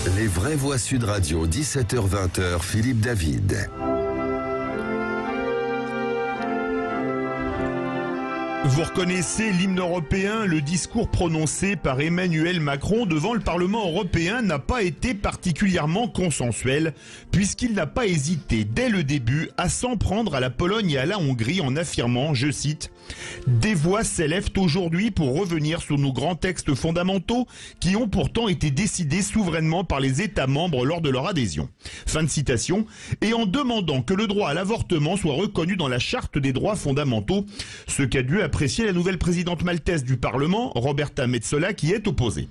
Les vraies voix Sud Radio, 17h-20h, Philippe David. Vous reconnaissez l'hymne européen, le discours prononcé par Emmanuel Macron devant le Parlement européen n'a pas été particulièrement consensuel, puisqu'il n'a pas hésité dès le début à s'en prendre à la Pologne et à la Hongrie en affirmant, je cite, « Des voix s'élèvent aujourd'hui pour revenir sur nos grands textes fondamentaux qui ont pourtant été décidés souverainement par les États membres lors de leur adhésion. » Fin de citation. Et en demandant que le droit à l'avortement soit reconnu dans la Charte des droits fondamentaux, ce qu'a dû apprécier la nouvelle présidente maltaise du Parlement, Roberta Metsola, qui est opposée.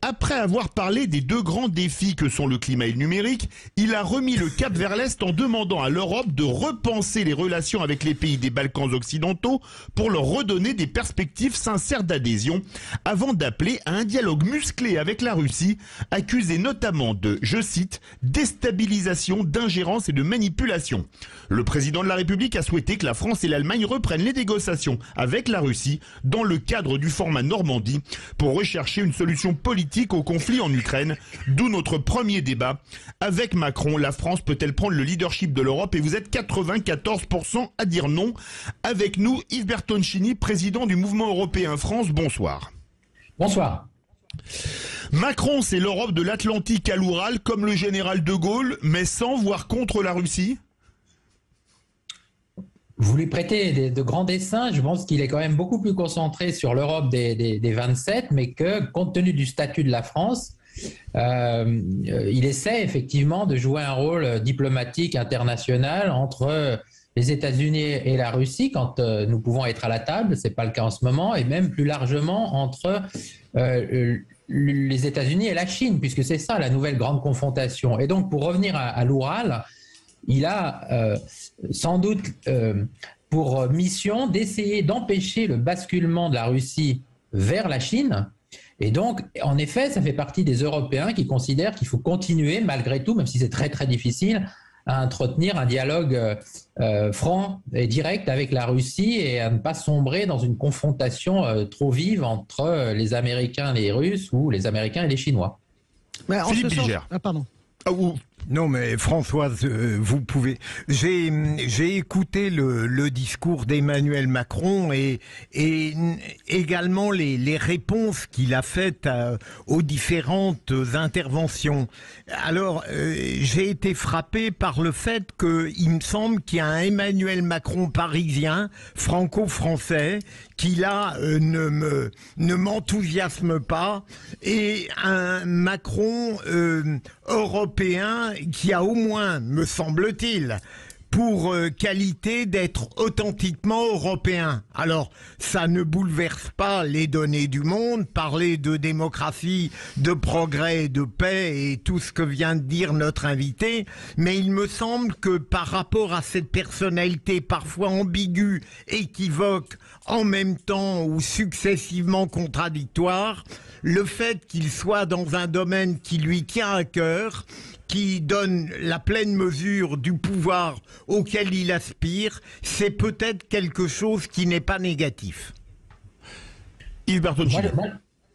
Après avoir parlé des deux grands défis que sont le climat et le numérique, il a remis le cap vers l'Est en demandant à l'Europe de repenser les relations avec les pays des Balkans occidentaux pour leur redonner des perspectives sincères d'adhésion, avant d'appeler à un dialogue musclé avec la Russie, accusée notamment de, je cite, « déstabilisation, d'ingérence et de manipulation ». Le président de la République a souhaité que la France et l'Allemagne reprennent les négociations avec la Russie dans le cadre du format Normandie pour rechercher une solution politique au conflit en Ukraine, d'où notre premier débat. Avec Macron, la France peut-elle prendre le leadership de l'Europe? Et vous êtes 94% à dire non. Avec nous, Yves Bertoncini, président du Mouvement Européen France. Bonsoir. Bonsoir. Macron, c'est l'Europe de l'Atlantique à l'Oural, comme le général de Gaulle, mais sans, voire contre la Russie? Vous lui prêtez de grands dessins. Je pense qu'il est quand même beaucoup plus concentré sur l'Europe des 27, mais que, compte tenu du statut de la France, il essaie effectivement de jouer un rôle diplomatique international entre les États-Unis et la Russie, quand nous pouvons être à la table, ce n'est pas le cas en ce moment, et même plus largement entre les États-Unis et la Chine, puisque c'est ça la nouvelle grande confrontation. Et donc, pour revenir à l'Oural, il a sans doute pour mission d'essayer d'empêcher le basculement de la Russie vers la Chine. Et donc, en effet, ça fait partie des Européens qui considèrent qu'il faut continuer, malgré tout, même si c'est très très difficile, à entretenir un dialogue franc et direct avec la Russie et à ne pas sombrer dans une confrontation trop vive entre les Américains et les Russes ou les Américains et les Chinois. Philippe Bilger. Ah, pardon. Non mais Françoise, vous pouvez. J'ai écouté le discours d'Emmanuel Macron et également les réponses qu'il a faites aux différentes interventions. Alors j'ai été frappé par le fait qu'il me semble qu'il y a un Emmanuel Macron parisien, franco-français, qui là ne m'enthousiasme pas, et un Macron européen qui a au moins, me semble-t-il, pour qualité d'être authentiquement européen. Alors, ça ne bouleverse pas les données du monde, parler de démocratie, de progrès, de paix et tout ce que vient de dire notre invité, mais il me semble que par rapport à cette personnalité parfois ambiguë, équivoque, en même temps ou successivement contradictoire, le fait qu'il soit dans un domaine qui lui tient à cœur, qui donne la pleine mesure du pouvoir auquel il aspire, c'est peut-être quelque chose qui n'est pas négatif. Yves Bertoncini.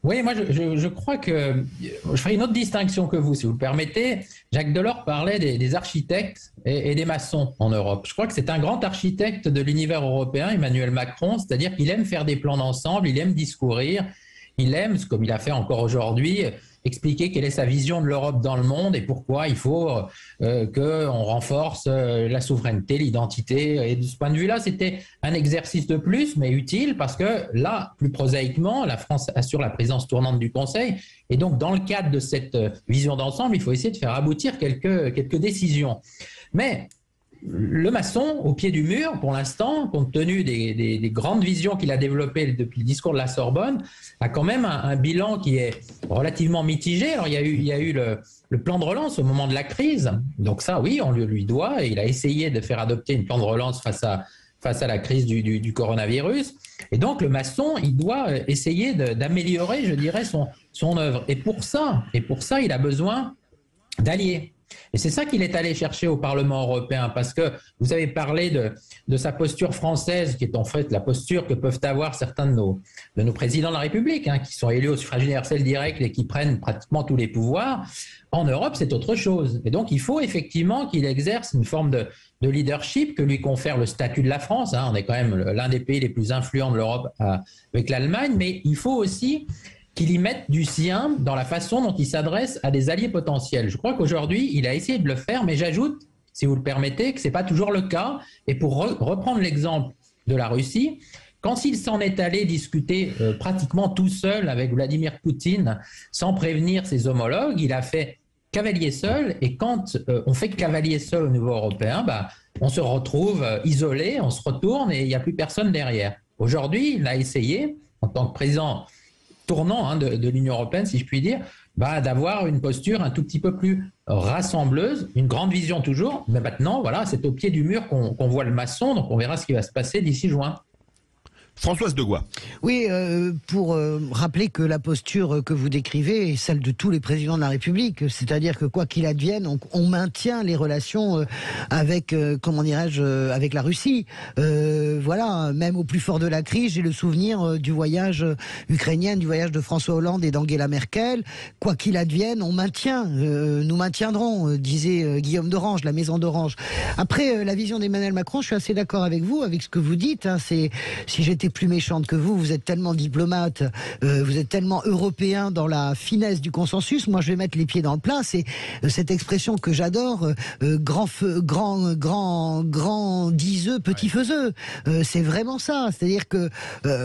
Oui, moi je crois que je ferai une autre distinction que vous, si vous le permettez. Jacques Delors parlait des architectes et des maçons en Europe. Je crois que c'est un grand architecte de l'univers européen, Emmanuel Macron, c'est-à-dire qu'il aime faire des plans d'ensemble, il aime discourir, il aime, comme il a fait encore aujourd'hui, expliquer quelle est sa vision de l'Europe dans le monde et pourquoi il faut qu'on renforce la souveraineté, l'identité. Et de ce point de vue-là, c'était un exercice de plus, mais utile, parce que là, plus prosaïquement, la France assure la présidence tournante du Conseil. Et donc, dans le cadre de cette vision d'ensemble, il faut essayer de faire aboutir quelques décisions. Mais le maçon, au pied du mur, pour l'instant, compte tenu des grandes visions qu'il a développées depuis le discours de la Sorbonne, a quand même un bilan qui est relativement mitigé. Alors, il y a eu le plan de relance au moment de la crise. Donc ça, oui, on lui doit. Et il a essayé de faire adopter une plan de relance face à la crise du coronavirus. Et donc, le maçon, il doit essayer d'améliorer, je dirais, son œuvre. Et pour ça, il a besoin d'alliés. Et c'est ça qu'il est allé chercher au Parlement européen, parce que vous avez parlé de sa posture française, qui est en fait la posture que peuvent avoir certains de nos présidents de la République, hein, qui sont élus au suffrage universel direct et qui prennent pratiquement tous les pouvoirs. En Europe, c'est autre chose. Et donc, il faut effectivement qu'il exerce une forme de leadership que lui confère le statut de la France. Hein. On est quand même l'un des pays les plus influents de l'Europe avec l'Allemagne, mais il faut aussi qu'il y mette du sien dans la façon dont il s'adresse à des alliés potentiels. Je crois qu'aujourd'hui, il a essayé de le faire, mais j'ajoute, si vous le permettez, que ce n'est pas toujours le cas. Et pour reprendre l'exemple de la Russie, quand il s'en est allé discuter pratiquement tout seul avec Vladimir Poutine, sans prévenir ses homologues, il a fait cavalier seul. Et quand on fait cavalier seul au niveau européen, on se retrouve isolé, on se retourne et il n'y a plus personne derrière. Aujourd'hui, il a essayé, en tant que président tournant de l'Union européenne, si je puis dire, d'avoir une posture un tout petit peu plus rassembleuse, une grande vision toujours, mais maintenant, voilà, c'est au pied du mur qu'on voit le maçon, donc on verra ce qui va se passer d'ici juin. Françoise Degois. Oui, pour rappeler que la posture que vous décrivez est celle de tous les présidents de la République, c'est-à-dire que quoi qu'il advienne, on maintient les relations avec, comment dirais-je, avec la Russie. Voilà, même au plus fort de la crise, j'ai le souvenir du voyage ukrainien, du voyage de François Hollande et d'Angela Merkel. Quoi qu'il advienne, on maintient, nous maintiendrons, disait Guillaume d'Orange, la maison d'Orange. Après, la vision d'Emmanuel Macron, je suis assez d'accord avec vous, avec ce que vous dites. Hein, c'est, si j'étais plus méchante que vous êtes tellement diplomate, vous êtes tellement européen dans la finesse du consensus. Moi, je vais mettre les pieds dans le plat. C'est cette expression que j'adore, grand diseux, petit faiseux. C'est vraiment ça. C'est-à-dire que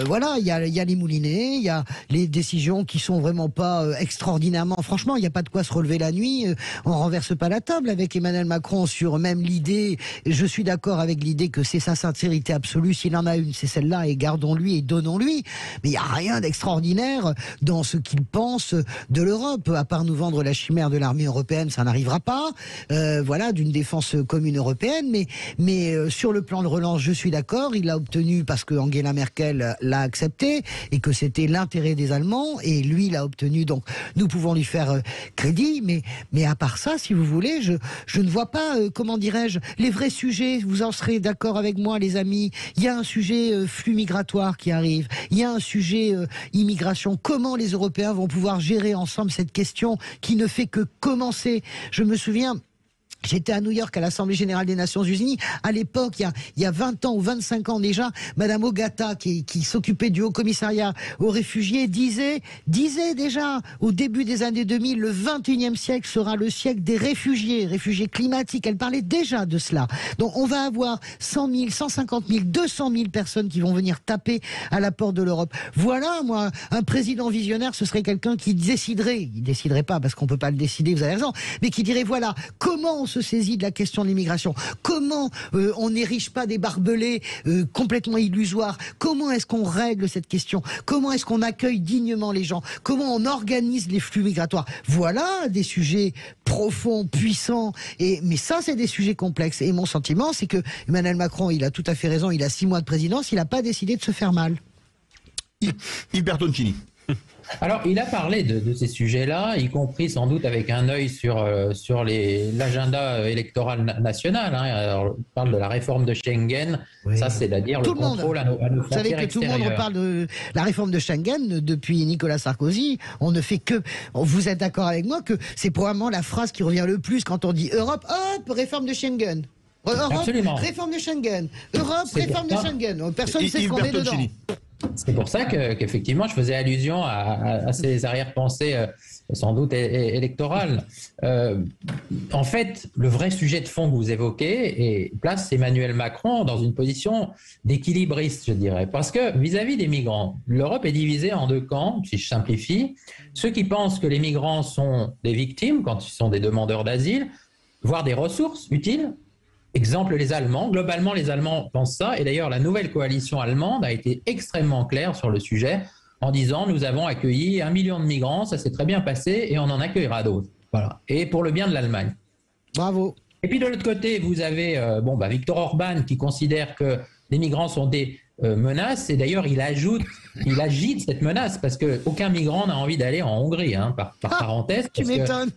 voilà, il y a les moulinets, il y a les décisions qui sont vraiment pas extraordinairement. Franchement, il n'y a pas de quoi se relever la nuit. On renverse pas la table avec Emmanuel Macron sur même l'idée. Je suis d'accord avec l'idée que c'est sa sincérité absolue. S'il en a une, c'est celle-là. Et gardons-lui et donnons-lui. Mais il n'y a rien d'extraordinaire dans ce qu'il pense de l'Europe. À part nous vendre la chimère de l'armée européenne, ça n'arrivera pas. Voilà, d'une défense commune européenne. Mais sur le plan de relance, je suis d'accord. Il l'a obtenu parce que Angela Merkel l'a accepté et que c'était l'intérêt des Allemands. Et lui l'a obtenu. Donc nous pouvons lui faire crédit. Mais à part ça, si vous voulez, je ne vois pas, comment dirais-je, les vrais sujets. Vous en serez d'accord avec moi, les amis. Il y a un sujet flux migratoire qui arrive. Il y a un sujet immigration. Comment les Européens vont pouvoir gérer ensemble cette question qui ne fait que commencer? Je me souviens... J'étais à New York à l'Assemblée Générale des Nations Unies. À l'époque, il y a 20 ans ou 25 ans déjà, Madame Ogata, qui s'occupait du Haut Commissariat aux réfugiés, disait déjà, au début des années 2000, le 21e siècle sera le siècle des réfugiés climatiques. Elle parlait déjà de cela. Donc on va avoir 100 000, 150 000, 200 000 personnes qui vont venir taper à la porte de l'Europe. Voilà, moi, un président visionnaire, ce serait quelqu'un qui déciderait, il déciderait pas parce qu'on peut pas le décider, vous avez raison, mais qui dirait, voilà, comment on se saisit de la question de l'immigration, comment on n'érige pas des barbelés complètement illusoires, comment est-ce qu'on règle cette question, comment est-ce qu'on accueille dignement les gens, comment on organise les flux migratoires. Voilà des sujets profonds, puissants, mais ça c'est des sujets complexes. Et mon sentiment, c'est que Emmanuel Macron, il a tout à fait raison, il a 6 mois de présidence, il n'a pas décidé de se faire mal. Yves Bertoncini. Alors, il a parlé de ces sujets-là, y compris sans doute avec un œil sur l'agenda électoral national. Hein. Alors, on parle de la réforme de Schengen, oui. Ça c'est-à-dire le contrôle à nos frontières extérieures. Vous savez que tout le monde reparle de la réforme de Schengen depuis Nicolas Sarkozy. On ne fait que... Vous êtes d'accord avec moi que c'est probablement la phrase qui revient le plus quand on dit Europe, hop, réforme de Schengen. Europe, absolument. Réforme de Schengen. Europe, réforme de Schengen. Personne ne sait ce qu'on met dedans. C'est pour ça qu'effectivement, je faisais allusion à ces arrière-pensées sans doute électorales. En fait, le vrai sujet de fond que vous évoquez place Emmanuel Macron dans une position d'équilibriste, je dirais. Parce que vis-à-vis des migrants, l'Europe est divisée en deux camps, si je simplifie. Ceux qui pensent que les migrants sont des victimes quand ils sont des demandeurs d'asile, voire des ressources utiles. Exemple, les Allemands. Globalement, les Allemands pensent ça. Et d'ailleurs, la nouvelle coalition allemande a été extrêmement claire sur le sujet en disant « Nous avons accueilli 1 million de migrants, ça s'est très bien passé et on en accueillera d'autres. » Voilà. Et pour le bien de l'Allemagne. Bravo. Et puis de l'autre côté, vous avez Viktor Orban qui considère que les migrants sont des menaces, et d'ailleurs il agite cette menace, parce qu'aucun migrant n'a envie d'aller en Hongrie, hein, par parenthèse. Tu m'étonnes.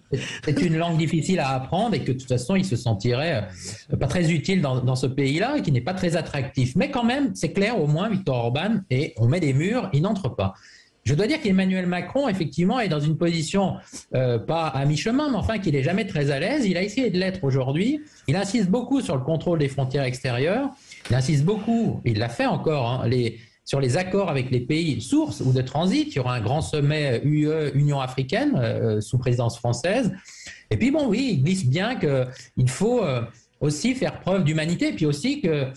C'est une langue difficile à apprendre, et que de toute façon il se sentirait pas très utile dans ce pays-là, et qui n'est pas très attractif. Mais quand même, c'est clair, au moins Viktor Orban, et on met des murs, il n'entre pas. Je dois dire qu'Emmanuel Macron, effectivement, est dans une position pas à mi-chemin, mais enfin qu'il n'est jamais très à l'aise. Il a essayé de l'être aujourd'hui. Il insiste beaucoup sur le contrôle des frontières extérieures. Il insiste beaucoup, il l'a fait encore, hein, sur les accords avec les pays sources ou de transit. Il y aura un grand sommet UE-Union africaine sous présidence française. Et puis bon, oui, il glisse bien qu'il faut aussi faire preuve d'humanité, puis aussi que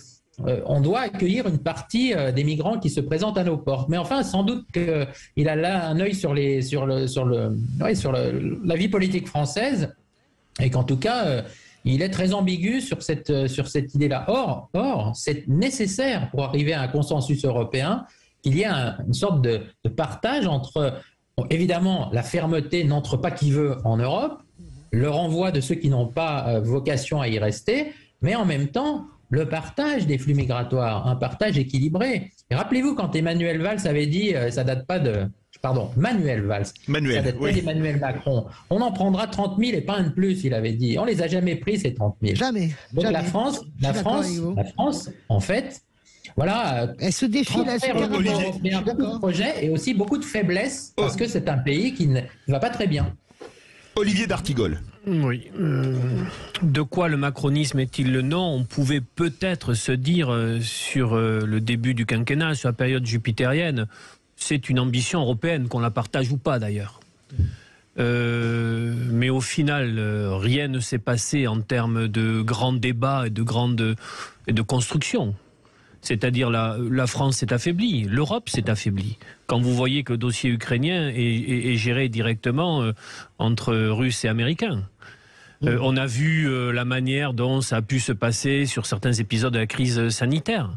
on doit accueillir une partie des migrants qui se présentent à nos portes. Mais enfin, sans doute qu'il a là un œil sur la vie politique française, et qu'en tout cas, il est très ambigu sur cette idée-là. Or, c'est nécessaire pour arriver à un consensus européen qu'il y ait une sorte de partage entre, évidemment, la fermeté n'entre pas qui veut en Europe, le renvoi de ceux qui n'ont pas vocation à y rester, mais en même temps, le partage des flux migratoires, un partage équilibré. Et rappelez-vous, quand Emmanuel Valls avait dit, ça date pas de... Pardon, Manuel Valls. Manuel, ça date pas d'Emmanuel Macron. On en prendra 30 000 et pas un de plus, il avait dit. On les a jamais pris, ces 30 000. Jamais. Donc jamais. La France, en fait, voilà... Elle se défile, elle se beaucoup de projets et aussi beaucoup de faiblesses, parce que c'est un pays qui ne va pas très bien. Olivier d'Artigol. Oui. De quoi le macronisme est-il le nom? On pouvait peut-être se dire sur le début du quinquennat, sur la période jupitérienne, c'est une ambition européenne, qu'on la partage ou pas d'ailleurs. Mais au final, rien ne s'est passé en termes de grands débats et de construction. C'est-à-dire la France s'est affaiblie, l'Europe s'est affaiblie. Quand vous voyez que le dossier ukrainien est géré directement entre Russes et Américains. On a vu la manière dont ça a pu se passer sur certains épisodes de la crise sanitaire.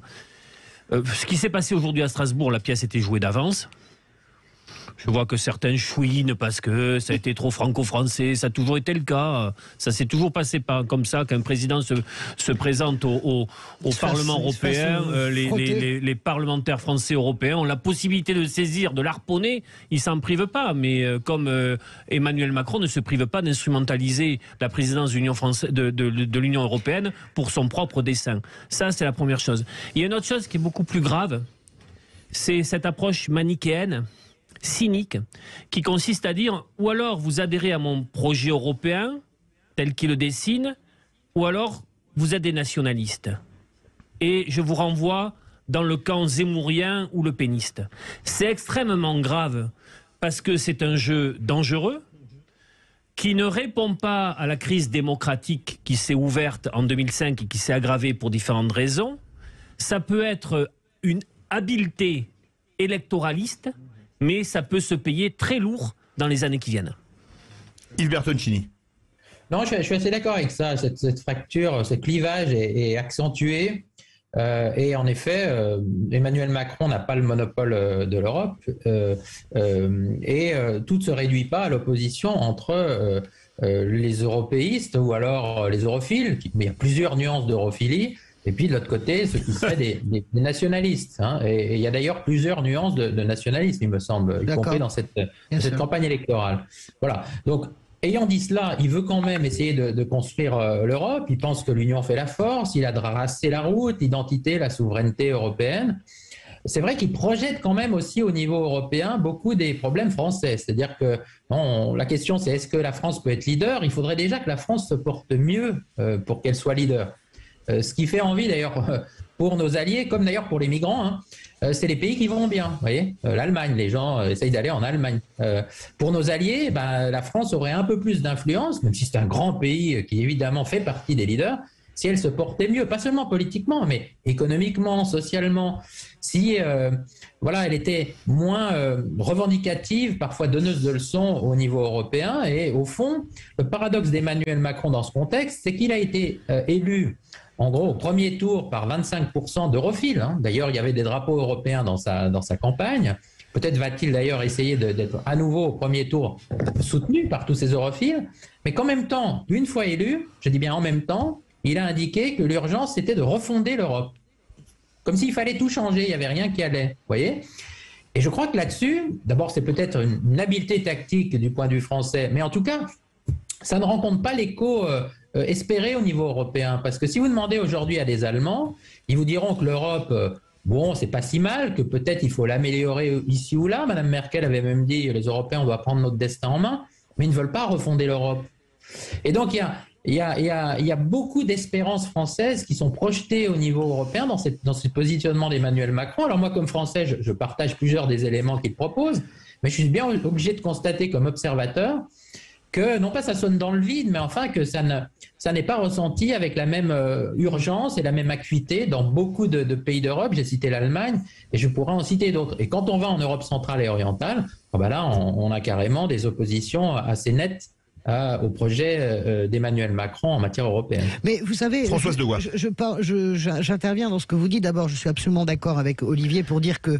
Ce qui s'est passé aujourd'hui à Strasbourg, la pièce était jouée d'avance. Je vois que certains chouinent parce que ça a été trop franco-français, ça a toujours été le cas. Ça s'est toujours passé comme ça, qu'un président se présente au Parlement européen. Les parlementaires français européens ont la possibilité de saisir, de l'harponner. Ils ne s'en privent pas. Mais comme Emmanuel Macron ne se prive pas d'instrumentaliser la présidence de l'Union européenne pour son propre dessein. Ça, c'est la première chose. Il y a une autre chose qui est beaucoup plus grave. C'est cette approche manichéenne, cynique, qui consiste à dire ou alors vous adhérez à mon projet européen tel qu'il le dessine, ou alors vous êtes des nationalistes. Et je vous renvoie dans le camp zémourien ou le péniste. C'est extrêmement grave parce que c'est un jeu dangereux qui ne répond pas à la crise démocratique qui s'est ouverte en 2005 et qui s'est aggravée pour différentes raisons. Ça peut être une habileté électoraliste, mais ça peut se payer très lourd dans les années qui viennent. Yves Bertoncini. Non, je suis assez d'accord avec ça. Cette fracture, ce clivage est accentué. Et en effet, Emmanuel Macron n'a pas le monopole de l'Europe. Tout ne se réduit pas à l'opposition entre les européistes ou alors les europhiles. Mais il y a plusieurs nuances d'europhilie. Et puis de l'autre côté, ceux qui seraient des nationalistes. Hein. Et il y a d'ailleurs plusieurs nuances de nationalisme, il me semble, y compris dans cette campagne électorale. Voilà. Donc, ayant dit cela, il veut quand même essayer de construire l'Europe. Il pense que l'Union fait la force. Il a tracé la route, l'identité, la souveraineté européenne. C'est vrai qu'il projette quand même aussi au niveau européen beaucoup des problèmes français. C'est-à-dire que la question, c'est est-ce que la France peut être leader? Il faudrait déjà que la France se porte mieux pour qu'elle soit leader. Ce qui fait envie d'ailleurs pour nos alliés, comme d'ailleurs pour les migrants, hein, c'est les pays qui vont bien. Vous voyez, l'Allemagne, les gens essayent d'aller en Allemagne. Pour nos alliés, la France aurait un peu plus d'influence, même si c'est un grand pays qui évidemment fait partie des leaders, si elle se portait mieux, pas seulement politiquement, mais économiquement, socialement, si elle était moins revendicative, parfois donneuse de leçons au niveau européen. Et au fond, le paradoxe d'Emmanuel Macron dans ce contexte, c'est qu'il a été élu en gros au premier tour par 25% d'europhiles. Hein. D'ailleurs, il y avait des drapeaux européens dans sa campagne. Peut-être va-t-il d'ailleurs essayer d'être à nouveau au premier tour soutenu par tous ces europhiles. Mais qu'en même temps, une fois élu, je dis bien en même temps, il a indiqué que l'urgence, c'était de refonder l'Europe. comme s'il fallait tout changer, il n'y avait rien qui allait, vous voyez. Et je crois que là-dessus, d'abord c'est peut-être une habileté tactique du point de vue français, mais en tout cas, ça ne rencontre pas l'écho espéré au niveau européen. Parce que si vous demandez aujourd'hui à des Allemands, ils vous diront que l'Europe, bon, c'est pas si mal, que peut-être il faut l'améliorer ici ou là. Madame Merkel avait même dit, les Européens, on doit prendre notre destin en main, mais ils ne veulent pas refonder l'Europe. Et donc, il y a beaucoup d'espérances françaises qui sont projetées au niveau européen dans ce positionnement d'Emmanuel Macron. Alors moi, comme Français, je partage plusieurs des éléments qu'il propose, mais je suis bien obligé de constater comme observateur que, non pas ça sonne dans le vide, mais enfin que ça n'est pas ressenti avec la même urgence et la même acuité dans beaucoup de pays d'Europe. J'ai cité l'Allemagne et je pourrais en citer d'autres. Et quand on va en Europe centrale et orientale, là, on a carrément des oppositions assez nettes au projet d'Emmanuel Macron en matière européenne. Mais vous savez, Françoise Degois. J'interviens dans ce que vous dites. D'abord, je suis absolument d'accord avec Olivier pour dire que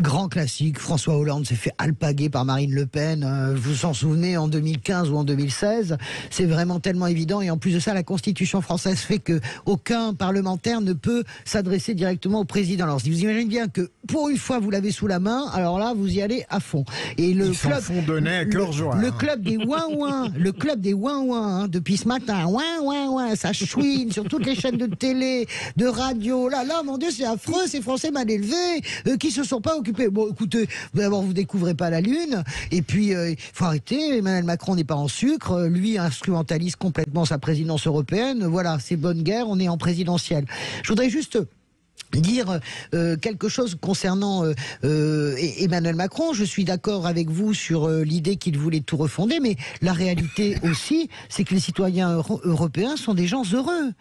grand classique, François Hollande s'est fait alpaguer par Marine Le Pen, vous vous en souvenez, en 2015 ou en 2016, c'est vraiment tellement évident, et en plus de ça, la Constitution française fait que aucun parlementaire ne peut s'adresser directement au président. Alors, si vous imaginez bien que, pour une fois, vous l'avez sous la main, alors là, vous y allez à fond. Et le club des ouin-ouin, hein, depuis ce matin, ouin, ça chouine sur toutes les chaînes de télé, de radio, là, mon Dieu, c'est affreux, ces Français mal élevés, qui se sont pas occupés. Bon, écoutez, d'abord, vous découvrez pas la Lune, et puis, il faut arrêter, Emmanuel Macron n'est pas en sucre, lui instrumentalise complètement sa présidence européenne, voilà, c'est bonne guerre, on est en présidentielle. Je voudrais juste dire quelque chose concernant Emmanuel Macron. Je suis d'accord avec vous sur l'idée qu'il voulait tout refonder, mais la réalité aussi, c'est que les citoyens européens sont des gens heureux.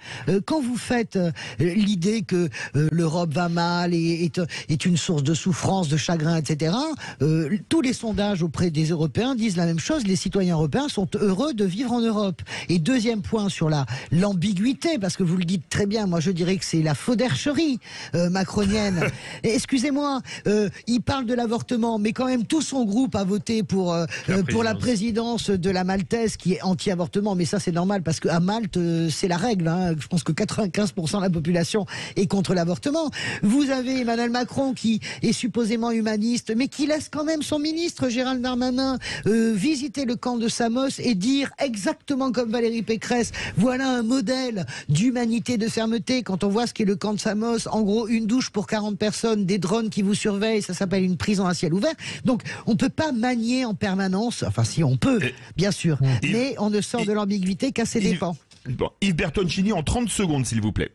Quand vous faites l'idée que l'Europe va mal et est une source de souffrance, de chagrin, etc., tous les sondages auprès des Européens disent la même chose. Les citoyens européens sont heureux de vivre en Europe. Et deuxième point sur l'ambiguïté, parce que vous le dites très bien, moi je dirais que c'est la faudercherie macronienne. Excusez-moi, il parle de l'avortement, mais quand même tout son groupe a voté pour la présidence de la Maltaise qui est anti-avortement, mais ça c'est normal parce qu'à Malte c'est la règle, hein. Je pense que 95% de la population est contre l'avortement. Vous avez Emmanuel Macron qui est supposément humaniste, mais qui laisse quand même son ministre Gérald Darmanin visiter le camp de Samos et dire exactement comme Valérie Pécresse, voilà un modèle d'humanité, de fermeté. Quand on voit ce qu'est le camp de Samos, en gros une douche pour 40 personnes, des drones qui vous surveillent, ça s'appelle une prison à ciel ouvert. Donc on peut pas manier en permanence, enfin si on peut, bien sûr, mais on ne sort de l'ambiguïté qu'à ses dépens. Bon, Yves Bertoncini en 30 secondes s'il vous plaît.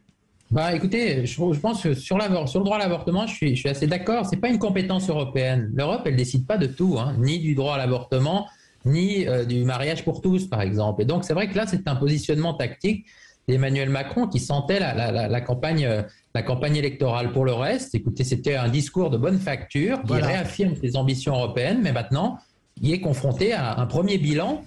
Écoutez, je pense que sur le droit à l'avortement, je suis assez d'accord. C'est pas une compétence européenne. L'Europe, elle décide pas de tout, hein, ni du droit à l'avortement, ni du mariage pour tous, par exemple. Et donc c'est vrai que là, c'est un positionnement tactique d'Emmanuel Macron qui sentait la campagne électorale. Pour le reste, écoutez, c'était un discours de bonne facture qui réaffirme ses ambitions européennes, mais maintenant, il est confronté à un premier bilan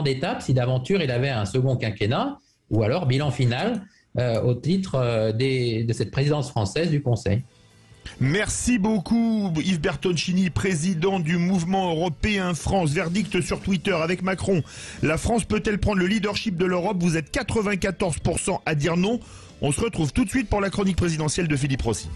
d'étape, si d'aventure il avait un second quinquennat, ou alors bilan final au titre de cette présidence française du Conseil. Merci beaucoup Yves Bertoncini, président du mouvement européen France. Verdict sur Twitter avec Macron. La France peut-elle prendre le leadership de l'Europe? Vous êtes 94% à dire non. On se retrouve tout de suite pour la chronique présidentielle de Philippe Rossi.